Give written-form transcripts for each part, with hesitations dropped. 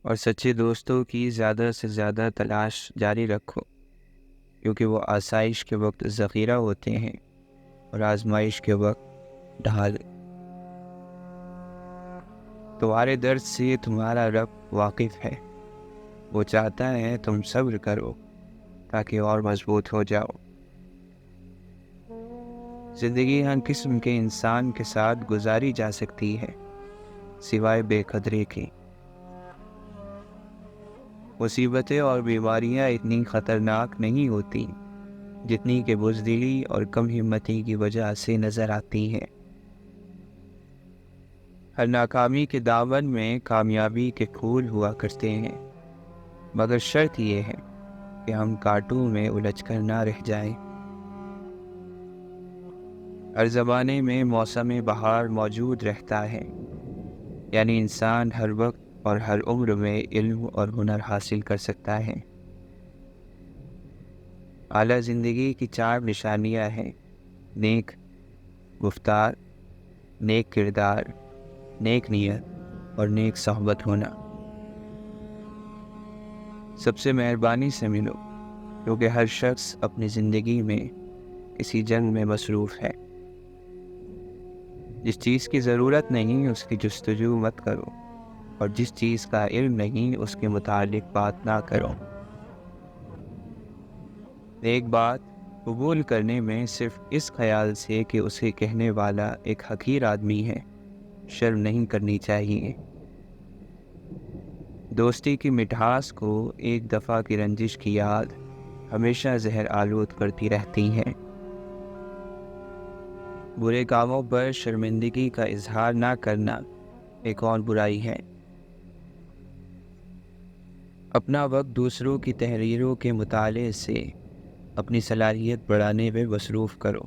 اور سچے دوستوں کی زیادہ سے زیادہ تلاش جاری رکھو، کیونکہ وہ آسائش کے وقت ذخیرہ ہوتے ہیں اور آزمائش کے وقت ڈھال۔ تمہارے درد سے تمہارا رب واقف ہے، وہ چاہتا ہے تم صبر کرو تاکہ اور مضبوط ہو جاؤ۔ زندگی ہر قسم کے انسان کے ساتھ گزاری جا سکتی ہے، سوائے بے قدری کے۔ مصیبتیں اور بیماریاں اتنی خطرناک نہیں ہوتی جتنی کہ بزدلی اور کم ہمتی کی وجہ سے نظر آتی ہیں۔ ہر ناکامی کے دامن میں کامیابی کے پھول ہوا کرتے ہیں، مگر شرط یہ ہے کہ ہم کانٹوں میں الجھ کر نہ رہ جائیں۔ ہر زمانے میں موسم بہار موجود رہتا ہے، یعنی انسان ہر وقت اور ہر عمر میں علم اور ہنر حاصل کر سکتا ہے۔ اعلیٰ زندگی کی 4 نشانیاں ہیں: نیک گفتار، نیک کردار، نیک نیت اور نیک صحبت ہونا۔ سب سے مہربانی سے ملو، کیونکہ ہر شخص اپنی زندگی میں کسی جنگ میں مصروف ہے۔ جس چیز کی ضرورت نہیں اس کی جستجو مت کرو، اور جس چیز کا علم نہیں اس کے متعلق بات نہ کرو۔ ایک بات قبول کرنے میں صرف اس خیال سے کہ اسے کہنے والا ایک حقیر آدمی ہے شرم نہیں کرنی چاہیے۔ دوستی کی مٹھاس کو ایک دفعہ کی رنجش کی یاد ہمیشہ زہر آلود کرتی رہتی ہے۔ برے کاموں پر شرمندگی کا اظہار نہ کرنا ایک اور برائی ہے۔ اپنا وقت دوسروں کی تحریروں کے مطالعے سے اپنی صلاحیت بڑھانے میں مصروف کرو،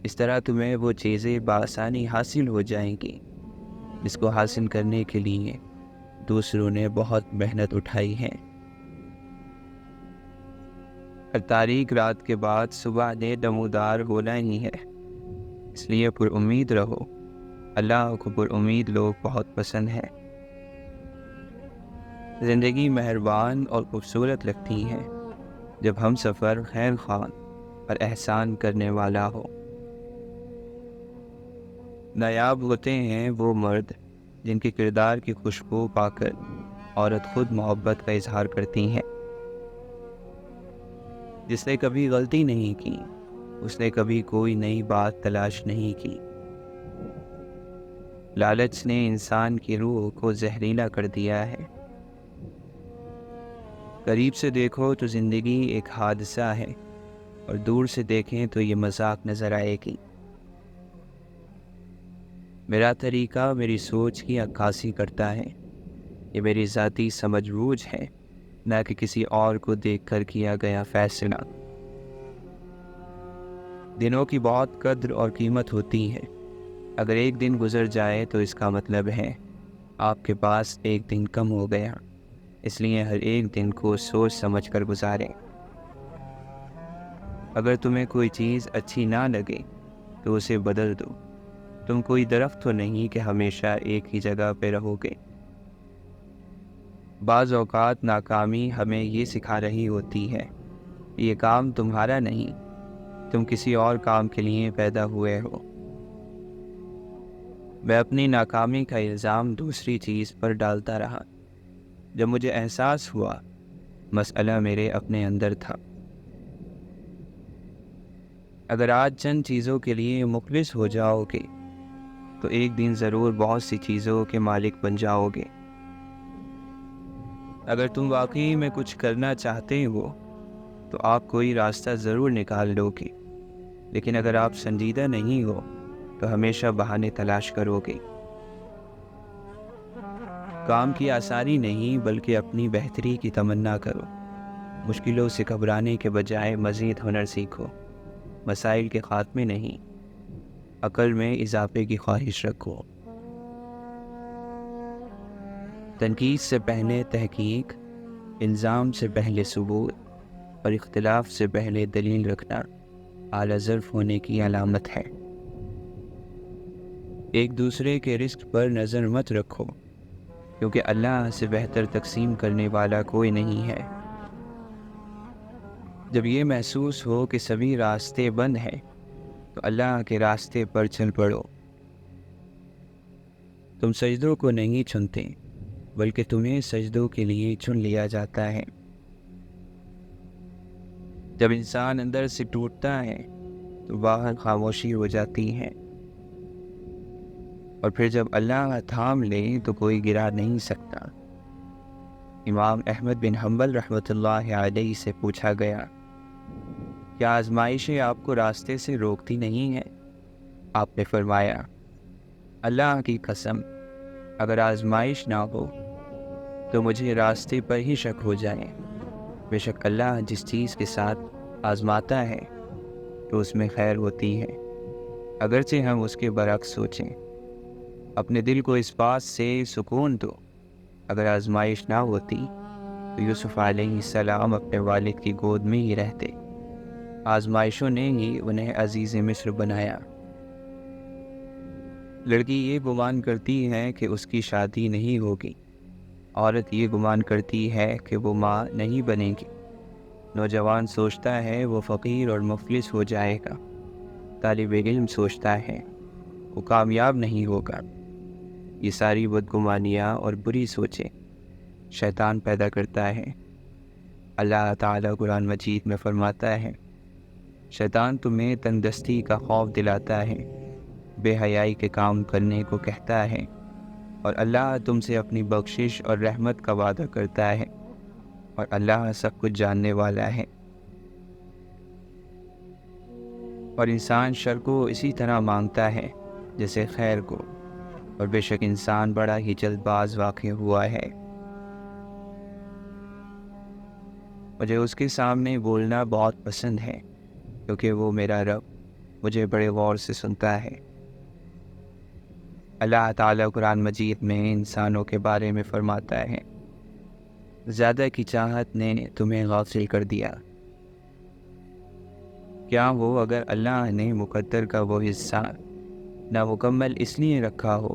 اس طرح تمہیں وہ چیزیں بآسانی حاصل ہو جائیں گی جس کو حاصل کرنے کے لیے دوسروں نے بہت محنت اٹھائی ہے۔ ہر تاریک رات کے بعد صبح نے نمودار ہونا ہی ہے، اس لیے پر امید رہو۔ اللہ کو پر امید لوگ بہت پسند ہیں۔ زندگی مہربان اور خوبصورت لگتی ہے جب ہم سفر خیر خواہ اور احسان کرنے والا ہو۔ نایاب ہوتے ہیں وہ مرد جن کے کردار کی خوشبو پا کر عورت خود محبت کا اظہار کرتی ہیں۔ جس نے کبھی غلطی نہیں کی اس نے کبھی کوئی نئی بات تلاش نہیں کی۔ لالچ نے انسان کی روح کو زہریلا کر دیا ہے۔ قریب سے دیکھو تو زندگی ایک حادثہ ہے، اور دور سے دیکھیں تو یہ مذاق نظر آئے گی۔ میرا طریقہ میری سوچ کی عکاسی کرتا ہے، یہ میری ذاتی سمجھ بوجھ ہے، نہ کہ کسی اور کو دیکھ کر کیا گیا فیصلہ۔ دنوں کی بہت قدر اور قیمت ہوتی ہے، اگر ایک دن گزر جائے تو اس کا مطلب ہے آپ کے پاس ایک دن کم ہو گیا، اس لیے ہر ایک دن کو سوچ سمجھ کر گزاریں۔ اگر تمہیں کوئی چیز اچھی نہ لگے تو اسے بدل دو، تم کوئی درخت تو نہیں کہ ہمیشہ ایک ہی جگہ پہ رہو گے۔ بعض اوقات ناکامی ہمیں یہ سکھا رہی ہوتی ہے، یہ کام تمہارا نہیں، تم کسی اور کام کے لیے پیدا ہوئے ہو۔ میں اپنی ناکامی کا الزام دوسری چیز پر ڈالتا رہا، جب مجھے احساس ہوا مسئلہ میرے اپنے اندر تھا۔ اگر آج چند چیزوں کے لیے مخلص ہو جاؤ گے تو ایک دن ضرور بہت سی چیزوں کے مالک بن جاؤ گے۔ اگر تم واقعی میں کچھ کرنا چاہتے ہو تو آپ کوئی راستہ ضرور نکال لو گے، لیکن اگر آپ سنجیدہ نہیں ہو تو ہمیشہ بہانے تلاش کرو گے۔ کام کی آسانی نہیں بلکہ اپنی بہتری کی تمنا کرو۔ مشکلوں سے گھبرانے کے بجائے مزید ہنر سیکھو۔ مسائل کے خاتمے نہیں، عقل میں اضافے کی خواہش رکھو۔ تنقید سے پہلے تحقیق، الزام سے پہلے ثبوت اور اختلاف سے پہلے دلیل رکھنا اعلی ظرف ہونے کی علامت ہے۔ ایک دوسرے کے رزق پر نظر مت رکھو، کیونکہ اللہ سے بہتر تقسیم کرنے والا کوئی نہیں ہے۔ جب یہ محسوس ہو کہ سبھی راستے بند ہیں تو اللہ کے راستے پر چل پڑو۔ تم سجدوں کو نہیں چنتے بلکہ تمہیں سجدوں کے لیے چن لیا جاتا ہے۔ جب انسان اندر سے ٹوٹتا ہے تو باہر خاموشی ہو جاتی ہے، اور پھر جب اللہ تھام لے تو کوئی گرا نہیں سکتا۔ امام احمد بن حنبل رحمۃ اللہ علیہ سے پوچھا گیا، کیا آزمائشیں آپ کو راستے سے روکتی نہیں ہیں؟ آپ نے فرمایا، اللہ کی قسم، اگر آزمائش نہ ہو تو مجھے راستے پر ہی شک ہو جائے۔ بے شک اللہ جس چیز کے ساتھ آزماتا ہے تو اس میں خیر ہوتی ہے، اگرچہ ہم اس کے برعکس سوچیں۔ اپنے دل کو اس بات سے سکون دو، اگر آزمائش نہ ہوتی تو یوسف علیہ السلام اپنے والد کی گود میں ہی رہتے، آزمائشوں نے ہی انہیں عزیز مصر بنایا۔ لڑکی یہ گمان کرتی ہے کہ اس کی شادی نہیں ہوگی، عورت یہ گمان کرتی ہے کہ وہ ماں نہیں بنے گی، نوجوان سوچتا ہے وہ فقیر اور مفلس ہو جائے گا، طالب علم سوچتا ہے وہ کامیاب نہیں ہوگا۔ یہ ساری بدگمانیاں اور بری سوچیں شیطان پیدا کرتا ہے۔ اللہ تعالیٰ قرآن مجید میں فرماتا ہے، شیطان تمہیں تندرستی کا خوف دلاتا ہے، بے حیائی کے کام کرنے کو کہتا ہے، اور اللہ تم سے اپنی بخشش اور رحمت کا وعدہ کرتا ہے، اور اللہ سب کچھ جاننے والا ہے۔ اور انسان شر کو اسی طرح مانگتا ہے جیسے خیر کو، اور بے شک انسان بڑا ہی جلد باز واقع ہوا ہے۔ مجھے اس کے سامنے بولنا بہت پسند ہے کیونکہ وہ میرا رب مجھے بڑے غور سے سنتا ہے۔ اللہ تعالیٰ قرآن مجید میں انسانوں کے بارے میں فرماتا ہے، زیادہ کی چاہت نے تمہیں غافل کر دیا۔ کیا ہو اگر اللہ نے مقدر کا وہ حصہ نامکمل اس لیے رکھا ہو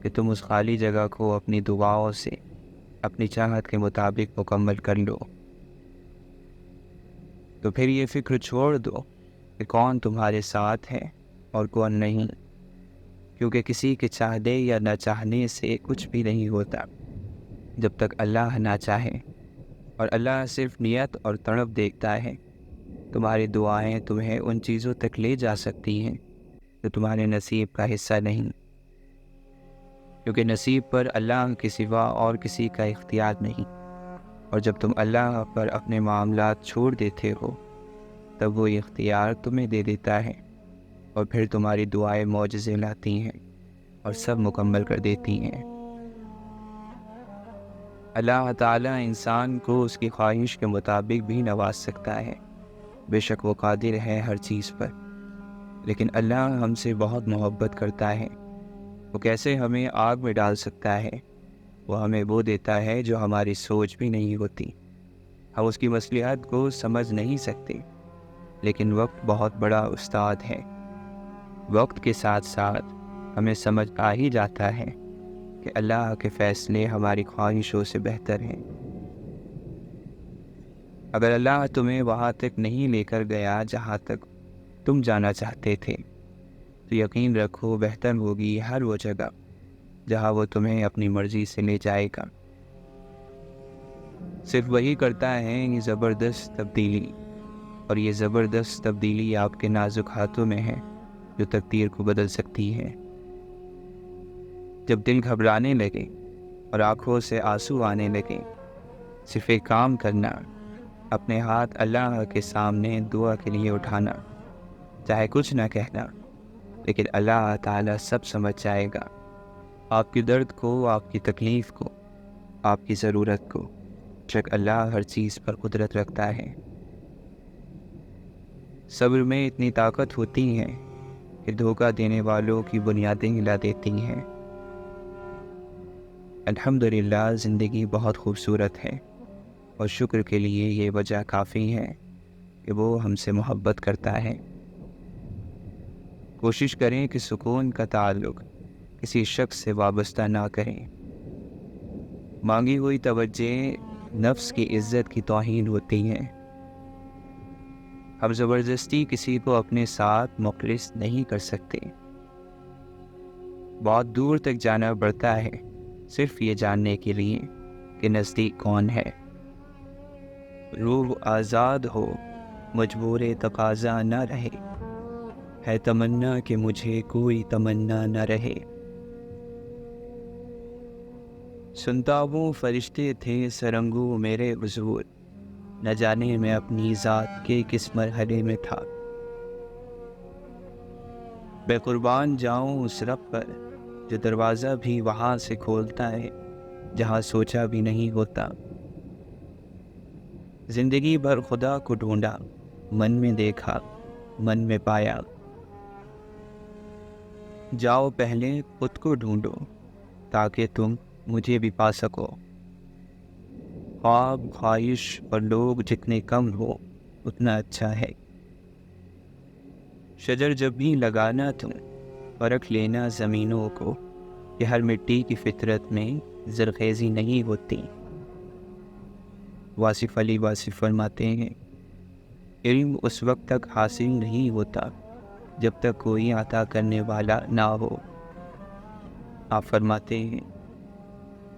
کہ تم اس خالی جگہ کو اپنی دعاؤں سے اپنی چاہت کے مطابق مکمل کر لو، تو پھر یہ فکر چھوڑ دو کہ کون تمہارے ساتھ ہے اور کون نہیں، کیونکہ کسی کے چاہنے یا نہ چاہنے سے کچھ بھی نہیں ہوتا جب تک اللہ نہ چاہے، اور اللہ صرف نیت اور طلب دیکھتا ہے۔ تمہاری دعائیں تمہیں ان چیزوں تک لے جا سکتی ہیں جو تمہارے نصیب کا حصہ نہیں، کیونکہ نصیب پر اللہ کے سوا اور کسی کا اختیار نہیں، اور جب تم اللہ پر اپنے معاملات چھوڑ دیتے ہو تب وہ اختیار تمہیں دے دیتا ہے، اور پھر تمہاری دعائیں معجزے لاتی ہیں اور سب مکمل کر دیتی ہیں۔ اللہ تعالیٰ انسان کو اس کی خواہش کے مطابق بھی نواز سکتا ہے، بے شک وہ قادر ہے ہر چیز پر، لیکن اللہ ہم سے بہت محبت کرتا ہے۔ وہ کیسے ہمیں آگ میں ڈال سکتا ہے؟ وہ ہمیں وہ دیتا ہے جو ہماری سوچ بھی نہیں ہوتی۔ ہم اس کی مصلحت کو سمجھ نہیں سکتے، لیکن وقت بہت بڑا استاد ہے۔ وقت کے ساتھ ساتھ ہمیں سمجھ آ ہی جاتا ہے کہ اللہ کے فیصلے ہماری خواہشوں سے بہتر ہیں۔ اگر اللہ تمہیں وہاں تک نہیں لے کر گیا جہاں تک تم جانا چاہتے تھے تو یقین رکھو بہتر ہوگی ہر وہ جگہ جہاں وہ تمہیں اپنی مرضی سے لے جائے گا۔ صرف وہی کرتا ہے یہ زبردست تبدیلی، اور یہ زبردست تبدیلی آپ کے نازک ہاتھوں میں ہے جو تقدیر کو بدل سکتی ہے۔ جب دل گھبرانے لگے اور آنکھوں سے آنسو آنے لگے، صرف ایک کام کرنا، اپنے ہاتھ اللہ کے سامنے دعا کے لیے اٹھانا، چاہے کچھ نہ کہنا، لیکن اللہ تعالیٰ سب سمجھ جائے گا، آپ کی درد کو، آپ کی تکلیف کو، آپ کی ضرورت کو۔ شک اللہ ہر چیز پر قدرت رکھتا ہے۔ صبر میں اتنی طاقت ہوتی ہے کہ دھوکہ دینے والوں کی بنیادیں ہلا دیتی ہیں۔ الحمدللہ زندگی بہت خوبصورت ہے، اور شکر کے لیے یہ وجہ کافی ہے کہ وہ ہم سے محبت کرتا ہے۔ کوشش کریں کہ سکون کا تعلق کسی شخص سے وابستہ نہ کریں، مانگی ہوئی توجہ نفس کی عزت کی توہین ہوتی ہیں۔ ہم زبردستی کسی کو اپنے ساتھ مخلص نہیں کر سکتے۔ بہت دور تک جانا پڑتا ہے صرف یہ جاننے کے لیے کہ نزدیک کون ہے۔ روح آزاد ہو، مجبور تقاضا نہ رہے، ہے تمنا کہ مجھے کوئی تمنا نہ رہے۔ سنتا ہوں فرشتے تھے سرنگو میرے حضور، نہ جانے میں اپنی ذات کے کس مرحلے میں تھا۔ بے قربان جاؤں اس رب پر جو دروازہ بھی وہاں سے کھولتا ہے جہاں سوچا بھی نہیں ہوتا۔ زندگی بھر خدا کو ڈھونڈا، من میں دیکھا، من میں پایا۔ جاؤ پہلے خود کو ڈھونڈو تاکہ تم مجھے بھی پا سکو۔ خواب، خواہش اور لوگ جتنے کم ہو اتنا اچھا ہے۔ شجر جب بھی لگانا تم پرکھ لینا زمینوں کو کہ ہر مٹی کی فطرت میں زرخیزی نہیں ہوتی۔ واصف علی واصف فرماتے ہیں علم اس وقت تک حاصل نہیں ہوتا جب تک کوئی عطا کرنے والا نہ ہو۔ آپ فرماتے ہیں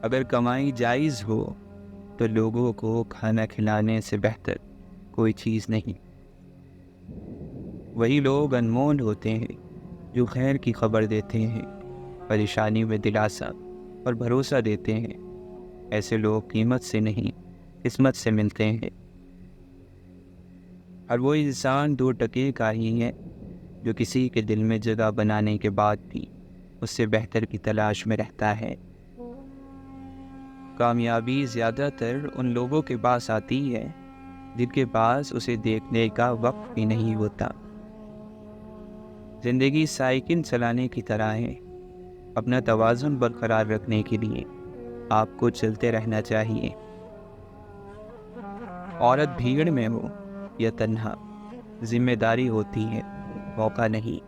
اگر کمائی جائز ہو تو لوگوں کو کھانا کھلانے سے بہتر کوئی چیز نہیں۔ وہی لوگ انمول ہوتے ہیں جو خیر کی خبر دیتے ہیں، پریشانی میں دلاسا اور بھروسہ دیتے ہیں۔ ایسے لوگ قیمت سے نہیں قسمت سے ملتے ہیں۔ اور وہ انسان 2 ٹکے کا ہی ہے جو کسی کے دل میں جگہ بنانے کے بعد بھی اس سے بہتر کی تلاش میں رہتا ہے۔ کامیابی زیادہ تر ان لوگوں کے پاس آتی ہے جن کے پاس اسے دیکھنے کا وقت بھی نہیں ہوتا۔ زندگی سائیکل چلانے کی طرح ہے، اپنا توازن برقرار رکھنے کے لیے آپ کو چلتے رہنا چاہیے۔ عورت بھیڑ میں ہو یا تنہا، ذمہ داری ہوتی ہے، موقع نہیں۔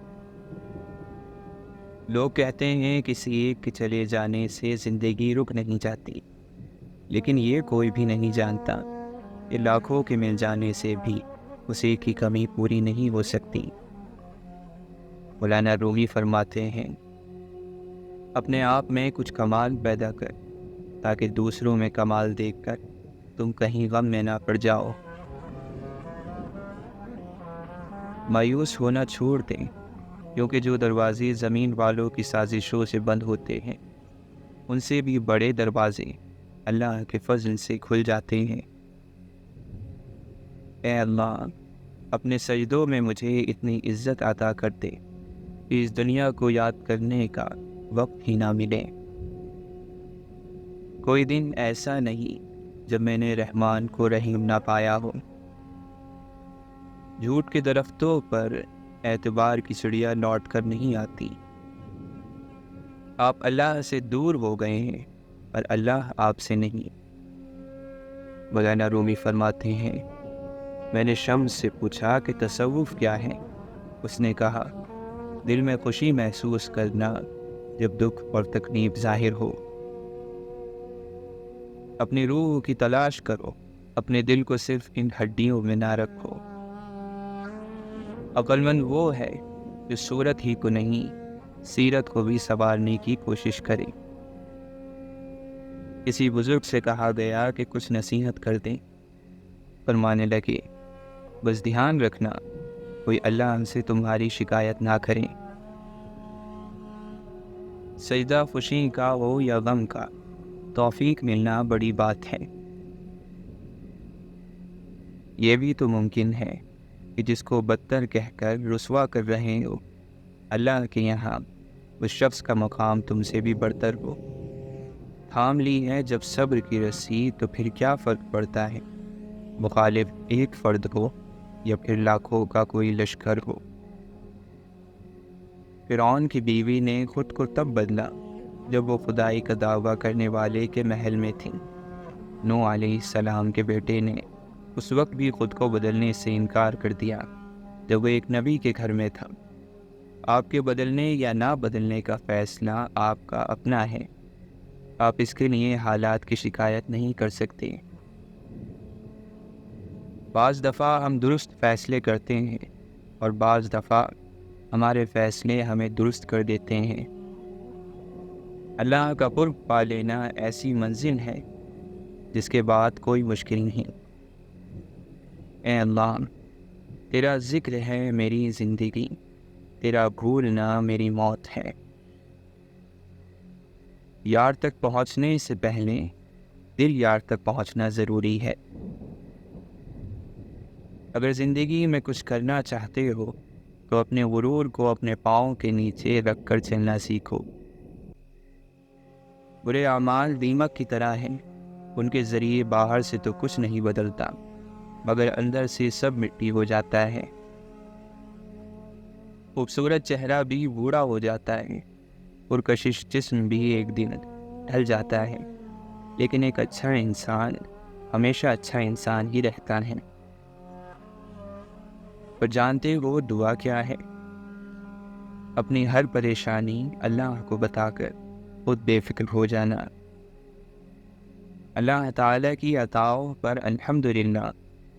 لوگ کہتے ہیں کسی ایک کے چلے جانے سے زندگی رک نہیں جاتی، لیکن یہ کوئی بھی نہیں جانتا کہ لاکھوں کے مل جانے سے بھی اسی کی کمی پوری نہیں ہو سکتی۔ مولانا رومی فرماتے ہیں اپنے آپ میں کچھ کمال پیدا کر تاکہ دوسروں میں کمال دیکھ کر تم کہیں غم میں نہ پڑ جاؤ۔ مایوس ہونا چھوڑ دیں کیونکہ جو دروازے زمین والوں کی سازشوں سے بند ہوتے ہیں ان سے بھی بڑے دروازے اللہ کے فضل سے کھل جاتے ہیں۔ اے اللہ اپنے سجدوں میں مجھے اتنی عزت عطا کر دے کہ اس دنیا کو یاد کرنے کا وقت ہی نہ ملے۔ کوئی دن ایسا نہیں جب میں نے رحمان کو رحیم نہ پایا ہو۔ جھوٹ کے درختوں پر اعتبار کی چڑیا لوٹ کر نہیں آتی۔ آپ اللہ سے دور ہو گئے ہیں اور اللہ آپ سے نہیں۔ مولانا رومی فرماتے ہیں میں نے شمس سے پوچھا کہ تصوف کیا ہے؟ اس نے کہا دل میں خوشی محسوس کرنا جب دکھ اور تکلیف ظاہر ہو۔ اپنی روح کی تلاش کرو، اپنے دل کو صرف ان ہڈیوں میں نہ رکھو۔ عقل مند وہ ہے جو صورت ہی کو نہیں سیرت کو بھی سنوارنے کی کوشش کرے۔ کسی بزرگ سے کہا گیا کہ کچھ نصیحت کر دیں، فرمانے لگے بس دھیان رکھنا کوئی اللہ ہم سے تمہاری شکایت نہ کرے۔ سجدہ خوشی کا ہو یا غم کا، توفیق ملنا بڑی بات ہے۔ یہ بھی تو ممکن ہے کہ جس کو بدتر کہہ کر رسوا کر رہے ہو اللہ کے یہاں اس شخص کا مقام تم سے بھی برتر ہو۔ تھام لی ہے جب صبر کی رسی تو پھر کیا فرق پڑتا ہے، مخالف ایک فرد ہو یا پھر لاکھوں کا کوئی لشکر ہو۔ فرعون کی بیوی نے خود کو تب بدلا جب وہ خدائی کا دعویٰ کرنے والے کے محل میں تھی۔ نوح علیہ السلام کے بیٹے نے اس وقت بھی خود کو بدلنے سے انکار کر دیا جب وہ ایک نبی کے گھر میں تھا۔ آپ کے بدلنے یا نہ بدلنے کا فیصلہ آپ کا اپنا ہے۔ آپ اس کے لیے حالات کی شکایت نہیں کر سکتے۔ بعض دفعہ ہم درست فیصلے کرتے ہیں اور بعض دفعہ ہمارے فیصلے ہمیں درست کر دیتے ہیں۔ اللہ کا قرب پا لینا ایسی منزل ہے جس کے بعد کوئی مشکل نہیں۔ اے اللہ، تیرا ذکر ہے میری زندگی، تیرا بھولنا میری موت ہے۔ یار تک پہنچنے سے پہلے دل یار تک پہنچنا ضروری ہے۔ اگر زندگی میں کچھ کرنا چاہتے ہو تو اپنے غرور کو اپنے پاؤں کے نیچے رکھ کر چلنا سیکھو۔ برے اعمال دیمک کی طرح ہیں، ان کے ذریعے باہر سے تو کچھ نہیں بدلتا مگر اندر سے سب مٹی ہو جاتا ہے۔ خوبصورت چہرہ بھی بوڑھا ہو جاتا ہے، پرکشش جسم بھی ایک دن ڈھل جاتا ہے، لیکن ایک اچھا انسان ہمیشہ اچھا انسان ہی رہتا ہے۔ اور جانتے ہو دعا کیا ہے؟ اپنی ہر پریشانی اللہ کو بتا کر خود بے فکر ہو جانا۔ اللہ تعالیٰ کی عطاؤں پر الحمدللہ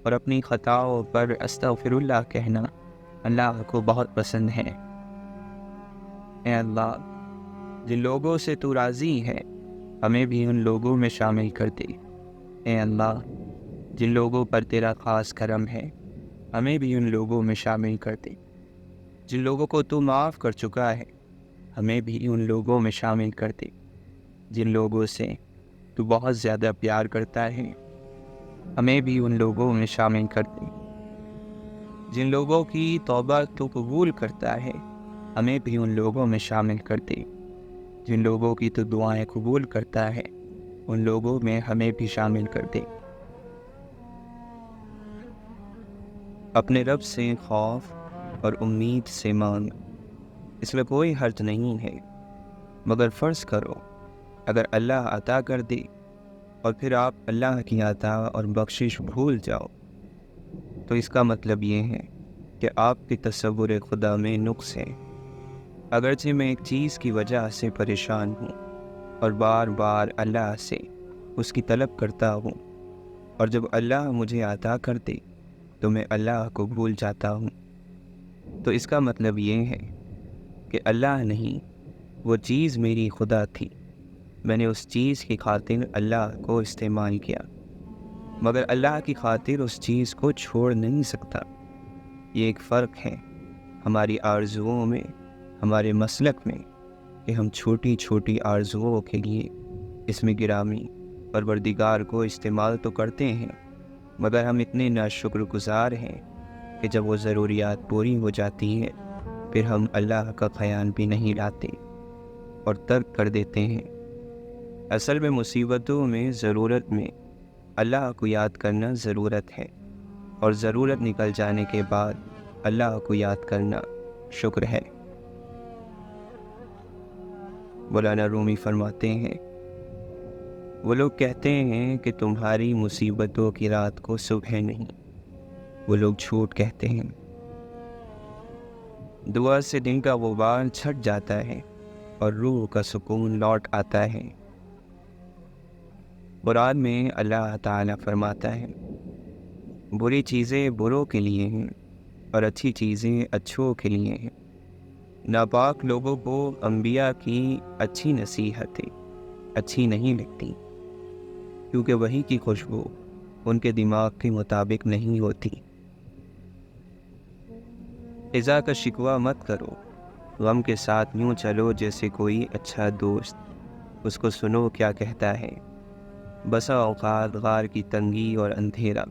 اور اپنی خطاؤں پر استغفر اللہ کہنا اللہ کو بہت پسند ہے۔ اے اللہ، جن لوگوں سے تو راضی ہے ہمیں بھی ان لوگوں میں شامل کر دے۔ اے اللہ، جن لوگوں پر تیرا خاص کرم ہے ہمیں بھی ان لوگوں میں شامل کر دے۔ جن لوگوں کو تو معاف کر چکا ہے ہمیں بھی ان لوگوں میں شامل کر دے۔ جن لوگوں سے تو بہت زیادہ پیار کرتا ہے ہمیں بھی ان لوگوں میں شامل کر دے۔ جن لوگوں کی توبہ تو قبول کرتا ہے ہمیں بھی ان لوگوں میں شامل کر دے۔ جن لوگوں کی تو دعائیں قبول کرتا ہے ان لوگوں میں ہمیں بھی شامل کر دے۔ اپنے رب سے خوف اور امید سے مانگ، اس میں کوئی حرج نہیں ہے، مگر فرض کرو اگر اللہ عطا کر دے اور پھر آپ اللہ کی عطا اور بخشش بھول جاؤ تو اس کا مطلب یہ ہے کہ آپ کے تصور خدا میں نقص ہے۔ اگرچہ میں ایک چیز کی وجہ سے پریشان ہوں اور بار بار اللہ سے اس کی طلب کرتا ہوں، اور جب اللہ مجھے عطا کر دے تو میں اللہ کو بھول جاتا ہوں، تو اس کا مطلب یہ ہے کہ اللہ نہیں، وہ چیز میری خدا تھی، میں نے اس چیز کی خاطر اللہ کو استعمال کیا، مگر اللہ کی خاطر اس چیز کو چھوڑ نہیں سکتا۔ یہ ایک فرق ہے ہماری آرزوؤں میں، ہمارے مسلک میں، کہ ہم چھوٹی چھوٹی آرزوؤں کے لیے اس میں گرامی پروردگار کو استعمال تو کرتے ہیں، مگر ہم اتنے ناشکر گزار ہیں کہ جب وہ ضروریات پوری ہو جاتی ہیں پھر ہم اللہ کا خیال بھی نہیں لاتے اور ترک کر دیتے ہیں۔ اصل میں مصیبتوں میں، ضرورت میں اللہ کو یاد کرنا ضرورت ہے، اور ضرورت نکل جانے کے بعد اللہ کو یاد کرنا شکر ہے۔ مولانا رومی فرماتے ہیں، وہ لوگ کہتے ہیں کہ تمہاری مصیبتوں کی رات کو صبح نہیں، وہ لوگ جھوٹ کہتے ہیں۔ دعا سے دل کا غبار چھٹ جاتا ہے اور روح کا سکون لوٹ آتا ہے۔ قرآن میں اللہ تعالیٰ فرماتا ہے، بری چیزیں بروں کے لیے ہیں اور اچھی چیزیں اچھوں کے لیے ہیں۔ ناپاک لوگوں کو انبیاء کی اچھی نصیحتیں اچھی نہیں لگتی، کیونکہ وہی کی خوشبو ان کے دماغ کے مطابق نہیں ہوتی۔ اذا کا شکوہ مت کرو، غم کے ساتھ یوں چلو جیسے کوئی اچھا دوست، اس کو سنو کیا کہتا ہے۔ بسا اوقات غار کی تنگی اور اندھیرا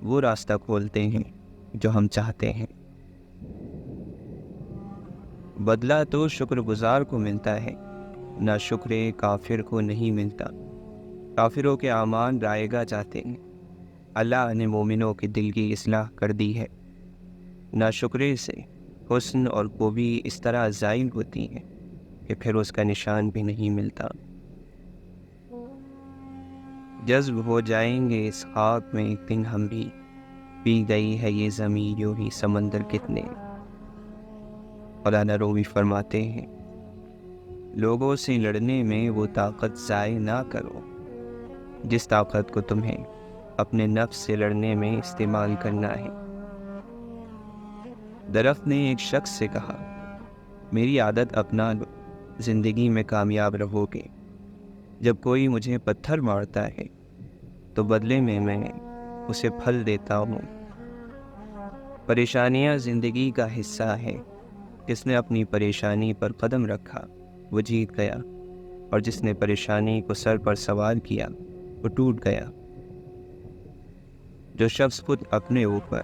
وہ راستہ کھولتے ہیں جو ہم چاہتے ہیں۔ بدلہ تو شکر گزار کو ملتا ہے، نہ شکر کافر کو نہیں ملتا۔ کافروں کے اعمال رائگاں جاتے ہیں، اللہ نے مومنوں کے دل کی اصلاح کر دی ہے۔ نہ شکرے سے حسن اور خوبی اس طرح زائل ہوتی ہیں کہ پھر اس کا نشان بھی نہیں ملتا۔ جذب ہو جائیں گے اس خاک میں ایک دن ہم بھی، پی گئی ہے یہ زمین یوں ہی سمندر کتنے۔ مولانا رومی فرماتے ہیں، لوگوں سے لڑنے میں وہ طاقت ضائع نہ کرو جس طاقت کو تمہیں اپنے نفس سے لڑنے میں استعمال کرنا ہے۔ درخت نے ایک شخص سے کہا، میری عادت اپنا لو، زندگی میں کامیاب رہو گے۔ جب کوئی مجھے پتھر مارتا ہے تو بدلے میں اسے پھل دیتا ہوں۔ پریشانیاں زندگی کا حصہ ہے۔ جس نے اپنی پریشانی پر قدم رکھا وہ جیت گیا، اور جس نے پریشانی کو سر پر سوار کیا وہ ٹوٹ گیا۔ جو شخص خود اپنے اوپر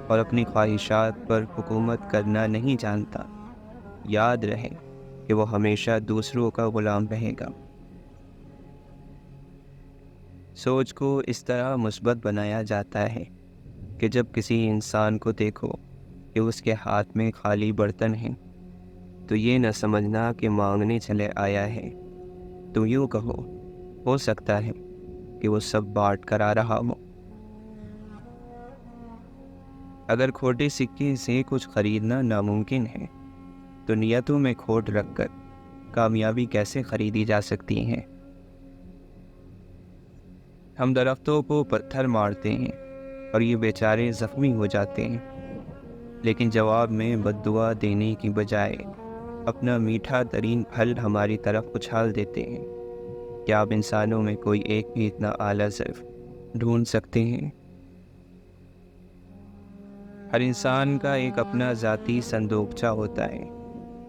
اور اپنی خواہشات پر حکومت کرنا نہیں جانتا، یاد رہے کہ وہ ہمیشہ دوسروں کا غلام رہے گا۔ سوچ کو اس طرح مثبت بنایا جاتا ہے کہ جب کسی انسان کو دیکھو کہ اس کے ہاتھ میں خالی برتن ہیں تو یہ نہ سمجھنا کہ مانگنے چلے آیا ہے۔ تو یوں کہو، ہو سکتا ہے کہ وہ سب بانٹ کر آ رہا ہو۔ اگر کھوٹے سکے سے کچھ خریدنا ناممکن ہے تو نیتوں میں کھوٹ رکھ کر کامیابی کیسے خریدی جا سکتی ہے؟ ہم درختوں کو پتھر مارتے ہیں اور یہ بیچارے زخمی ہو جاتے ہیں، لیکن جواب میں بد دعا دینے کی بجائے اپنا میٹھا ترین پھل ہماری طرف اچھال دیتے ہیں۔ کیا آپ انسانوں میں کوئی ایک بھی اتنا اعلیٰ ظرف ڈھونڈ سکتے ہیں؟ ہر انسان کا ایک اپنا ذاتی صندوقچہ ہوتا ہے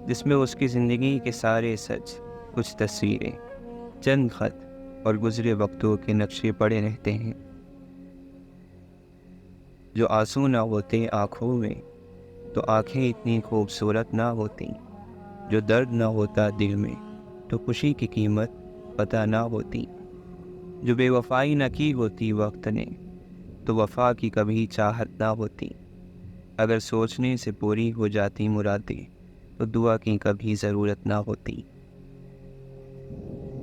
جس میں اس کی زندگی کے سارے سچ، کچھ تصویریں، چند خط اور گزرے وقتوں کے نقشے پڑے رہتے ہیں۔ جو آنسو نہ ہوتے آنکھوں میں تو آنکھیں اتنی خوبصورت نہ ہوتی، جو درد نہ ہوتا دل میں تو خوشی کی قیمت پتہ نہ ہوتی، جو بے وفائی نہ کی ہوتی وقت نے تو وفا کی کبھی چاہت نہ ہوتی۔ اگر سوچنے سے پوری ہو جاتی مرادیں تو دعا کی کبھی ضرورت نہ ہوتی۔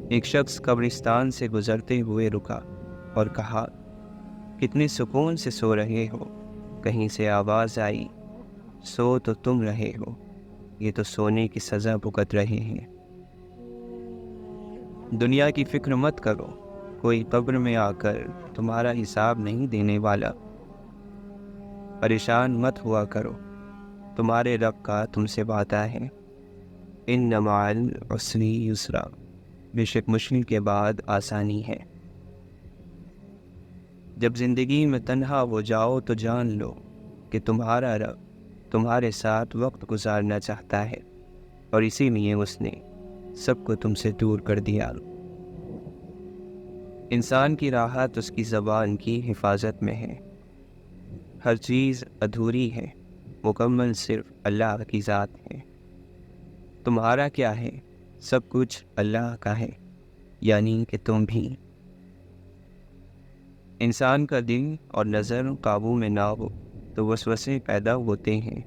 ایک شخص قبرستان سے گزرتے ہوئے رکا اور کہا، کتنے سکون سے سو رہے ہو؟ کہیں سے آواز آئی، سو تو تم رہے ہو، یہ تو سونے کی سزا بھگت رہے ہیں۔ دنیا کی فکر مت کرو، کوئی قبر میں آ کر تمہارا حساب نہیں دینے والا۔ پریشان مت ہوا کرو، تمہارے رب کا تم سے وعدہ ہے، ان مع العسر یسرا، بے شک مشکل کے بعد آسانی ہے۔ جب زندگی میں تنہا ہو جاؤ تو جان لو کہ تمہارا رب تمہارے ساتھ وقت گزارنا چاہتا ہے، اور اسی لیے اس نے سب کو تم سے دور کر دیا۔ انسان کی راحت اس کی زبان کی حفاظت میں ہے۔ ہر چیز ادھوری ہے، مکمل صرف اللہ کی ذات ہے۔ تمہارا کیا ہے؟ سب کچھ اللہ کا ہے، یعنی کہ تم بھی۔ انسان کا دل اور نظر قابو میں نہ ہو تو وسوسے پیدا ہوتے ہیں۔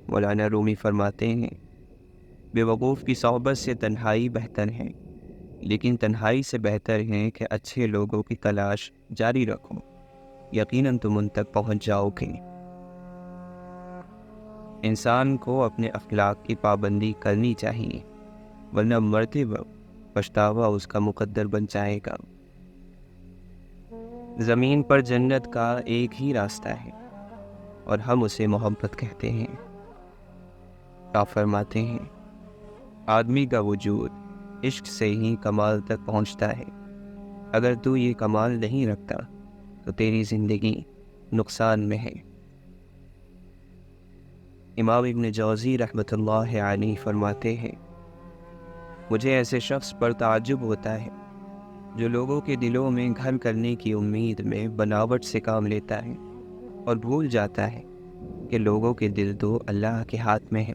مولانا رومی فرماتے ہیں، بے وقوف کی صحبت سے تنہائی بہتر ہے، لیکن تنہائی سے بہتر ہے کہ اچھے لوگوں کی تلاش جاری رکھو، یقیناً تم ان تک پہنچ جاؤ گے۔ انسان کو اپنے اخلاق کی پابندی کرنی چاہیے، ورنہ مرتے وقت پچھتاوا اس کا مقدر بن جائے گا۔ زمین پر جنت کا ایک ہی راستہ ہے اور ہم اسے محبت کہتے ہیں۔ آپ فرماتے ہیں، آدمی کا وجود عشق سے ہی کمال تک پہنچتا ہے۔ اگر تو یہ کمال نہیں رکھتا تو تیری زندگی نقصان میں ہے۔ امام ابن جوزی رحمۃ اللہ علیہ فرماتے ہیں، مجھے ایسے شخص پر تعجب ہوتا ہے جو لوگوں کے دلوں میں گھر کرنے کی امید میں بناوٹ سے کام لیتا ہے اور بھول جاتا ہے کہ لوگوں کے دل تو اللہ کے ہاتھ میں ہے۔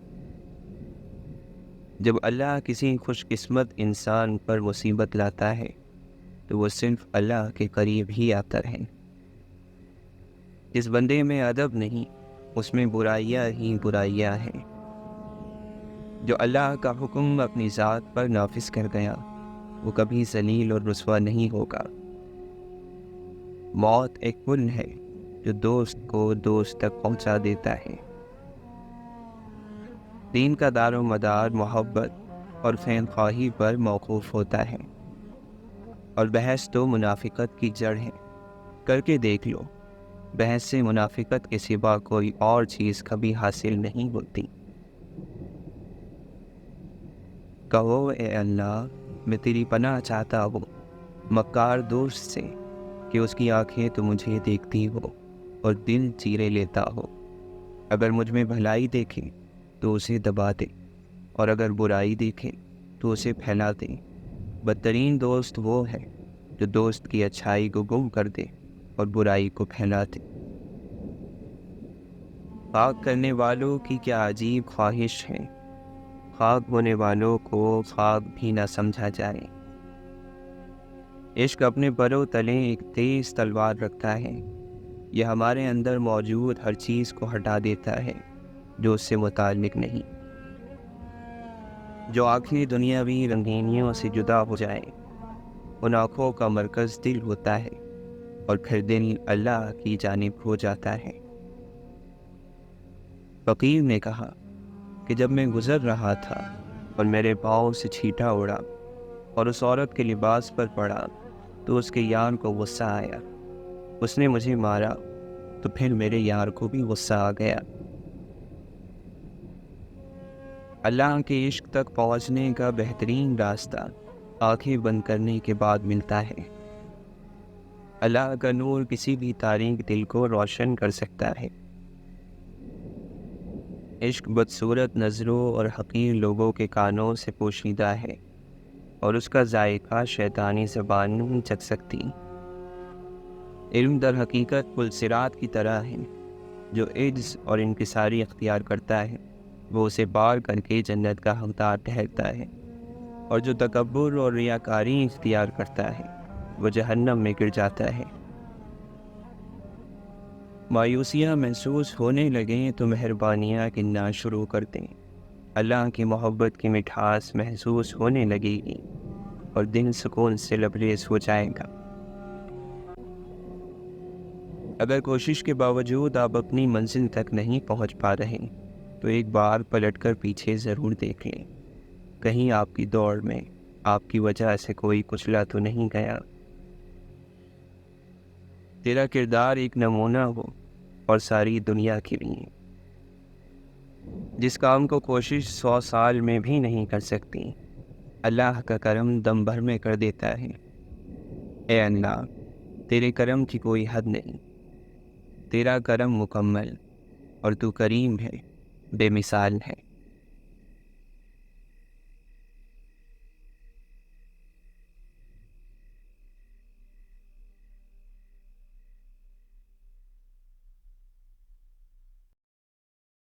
جب اللہ کسی خوش قسمت انسان پر مصیبت لاتا ہے تو وہ صرف اللہ کے قریب ہی آتا ہے۔ جس بندے میں ادب نہیں اس میں برائیاں ہی برائیاں ہیں۔ جو اللہ کا حکم اپنی ذات پر نافذ کر گیا وہ کبھی ذلیل اور رسوا نہیں ہوگا۔ موت ایک پل ہے جو دوست کو دوست تک پہنچا دیتا ہے۔ دین کا دار و مدار محبت اور خیر خواہی پر موقوف ہوتا ہے، اور بحث تو منافقت کی جڑ ہے۔ کر کے دیکھ لو، بحث سے منافقت کے سوا کوئی اور چیز کبھی حاصل نہیں ہوتی۔ کہو اے اللہ، میں تیری پناہ چاہتا ہوں مکار دوست سے، کہ اس کی آنکھیں تو مجھے دیکھتی ہو اور دل چیرے لیتا ہو۔ اگر مجھ میں بھلائی دیکھے تو اسے دبا دے، اور اگر برائی دیکھے تو اسے پھیلا دے۔ بدترین دوست وہ ہے جو دوست کی اچھائی کو گم کر دے اور برائی کو پھیلا دے۔ خاک کرنے والوں کی کیا عجیب خواہش ہے، خاک ہونے والوں کو خاک بھی نہ سمجھا جائے۔ عشق اپنے پروں تلے ایک تیز تلوار رکھتا ہے، یہ ہمارے اندر موجود ہر چیز کو ہٹا دیتا ہے جو اس سے متعلق نہیں۔ جو آنکھیں دنیاوی رنگینیوں سے جدا ہو جائیں، ان آنکھوں کا مرکز دل ہوتا ہے، اور پھر دل اللہ کی جانب ہو جاتا ہے۔ فقیر نے کہا کہ جب میں گزر رہا تھا اور میرے پاؤں سے چھینٹا اڑا اور اس عورت کے لباس پر پڑا تو اس کے یار کو غصہ آیا، اس نے مجھے مارا تو پھر میرے یار کو بھی غصہ آ گیا۔ اللہ کے عشق تک پہنچنے کا بہترین راستہ آنکھیں بند کرنے کے بعد ملتا ہے۔ اللہ کا نور کسی بھی تاریک دل کو روشن کر سکتا ہے۔ عشق بدصورت نظروں اور حقیر لوگوں کے کانوں سے پوشیدہ ہے، اور اس کا ذائقہ شیطانی زبان نہیں چکھ سکتی۔ علم در حقیقت پل صراط کی طرح ہے، جو عجز اور انکساری اختیار کرتا ہے وہ اسے پار کر کے جنت کا حقدار ٹھہرتا ہے، اور جو تکبر اور ریاکاری اختیار کرتا ہے وہ جہنم میں گر جاتا ہے۔ مایوسیاں محسوس ہونے لگیں تو مہربانیاں گننا شروع کر دیں۔ اللہ کی محبت کی مٹھاس محسوس ہونے لگے گی اور دل سکون سے لبریز ہو جائے گا۔ اگر کوشش کے باوجود آپ اپنی منزل تک نہیں پہنچ پا رہے تو ایک بار پلٹ کر پیچھے ضرور دیکھ لیں، کہیں آپ کی دوڑ میں آپ کی وجہ سے کوئی کچلا تو نہیں گیا۔ تیرا کردار ایک نمونہ ہو اور ساری دنیا کے لیے، جس کام کو کوشش 100 سال میں بھی نہیں کر سکتی، اللہ کا کرم دم بھر میں کر دیتا ہے۔ اے اللہ، تیرے کرم کی کوئی حد نہیں، تیرا کرم مکمل، اور تو کریم ہے، بے مثال ہے۔